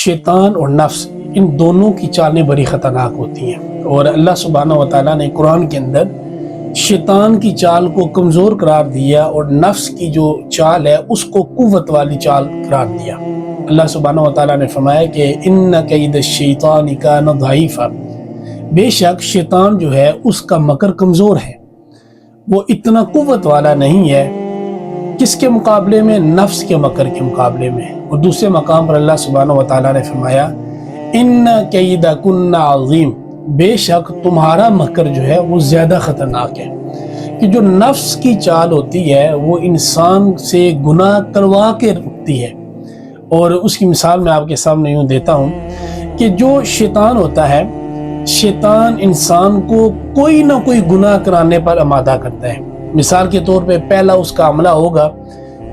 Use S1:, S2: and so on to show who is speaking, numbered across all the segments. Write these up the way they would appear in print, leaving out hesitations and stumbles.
S1: شیطان اور نفس ان دونوں کی چالیں بڑی خطرناک ہوتی ہیں، اور اللہ سبحانہ و تعالیٰ نے قرآن کے اندر شیطان کی چال کو کمزور قرار دیا اور نفس کی جو چال ہے اس کو قوت والی چال قرار دیا۔ اللہ سبحانہ و تعالیٰ نے فرمایا کہ ان کید الشیطان کان ضعیفا، بے شک شیطان جو ہے اس کا مکر کمزور ہے، وہ اتنا قوت والا نہیں ہے۔ کس کے مقابلے میں؟ نفس کے مکر کے مقابلے میں۔ اور دوسرے مقام پر اللہ سبحانہ و تعالیٰ نے فرمایا ان کیدکن عظیم، بے شک تمہارا مکر جو ہے وہ زیادہ خطرناک ہے۔ کہ جو نفس کی چال ہوتی ہے وہ انسان سے گناہ کروا کے رکتی ہے، اور اس کی مثال میں آپ کے سامنے یوں دیتا ہوں کہ جو شیطان ہوتا ہے، شیطان انسان کو کوئی نہ کوئی گناہ کرانے پر آمادہ کرتا ہے۔ مثال کے طور پہ پہلا اس کا عملہ ہوگا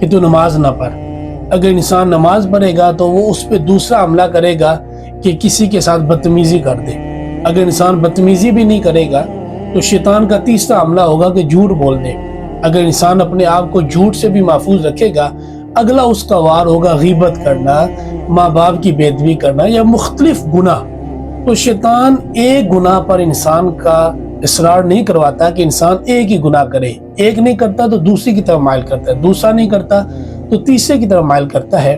S1: کہ تو نماز نہ پڑھ۔ اگر انسان نماز پڑھے گا تو وہ اس پہ دوسرا عملہ کرے گا کہ کسی کے ساتھ بدتمیزی کر دے۔ اگر انسان بدتمیزی بھی نہیں کرے گا تو شیطان کا تیسرا عملہ ہوگا کہ جھوٹ بول دے۔ اگر انسان اپنے آپ کو جھوٹ سے بھی محفوظ رکھے گا، اگلا اس کا وار ہوگا غیبت کرنا، ماں باپ کی بے ادبی کرنا یا مختلف گناہ۔ تو شیطان ایک گناہ پر انسان کا اصرار نہیں کرواتا کہ انسان ایک ہی گناہ کرے، ایک نہیں کرتا تو دوسری کی طرف مائل کرتا ہے، دوسرا نہیں کرتا تو تیسرے کی طرف مائل کرتا ہے،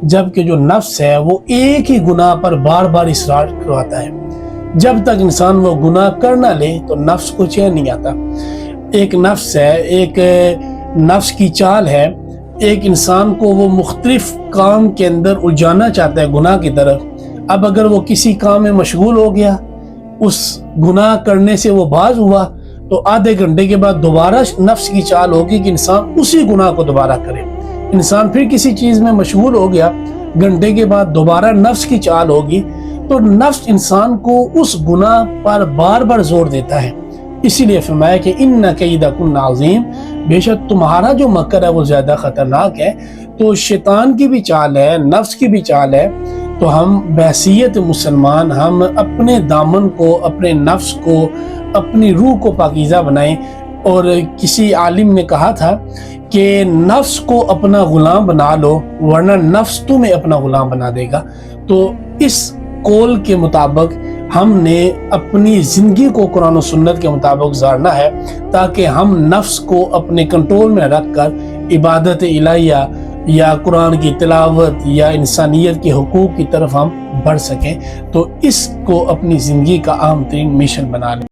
S1: جبکہ جو نفس ہے وہ ایک ہی گناہ پر بار بار اصرار کرواتا ہے۔ جب تک انسان وہ گناہ کر نہ لے تو نفس کو چین نہیں آتا۔ ایک نفس ہے، ایک نفس کی چال ہے، ایک انسان کو وہ مختلف کام کے اندر الجھانا چاہتا ہے گناہ کی طرف۔ اب اگر وہ کسی کام میں مشغول ہو گیا، اس گناہ کرنے سے وہ باز ہوا، تو آدھے گھنٹے کے بعد دوبارہ نفس کی چال ہوگی کہ انسان اسی گناہ کو دوبارہ کرے۔ انسان پھر کسی چیز میں مشغول ہو گیا، گھنٹے کے بعد دوبارہ نفس کی چال ہوگی، تو نفس انسان کو اس گناہ پر بار بار زور دیتا ہے۔ اسی لیے فرمایا کہ ان کیدکن عظیم، بے شک تمہارا جو مکر ہے وہ زیادہ خطرناک ہے۔ تو شیطان کی بھی چال ہے، نفس کی بھی چال ہے، تو ہم بحیثیت مسلمان ہم اپنے دامن کو، اپنے نفس کو، اپنی روح کو پاکیزہ بنائیں۔ اور کسی عالم نے کہا تھا کہ نفس کو اپنا غلام بنا لو ورنہ نفس تمہیں اپنا غلام بنا دے گا۔ تو اس قول کے مطابق ہم نے اپنی زندگی کو قرآن و سنت کے مطابق گزارنا ہے، تاکہ ہم نفس کو اپنے کنٹرول میں رکھ کر عبادت الہیہ یا قرآن کی تلاوت یا انسانیت کے حقوق کی طرف ہم بڑھ سکیں۔ تو اس کو اپنی زندگی کا اہم ترین مشن بنا لیں۔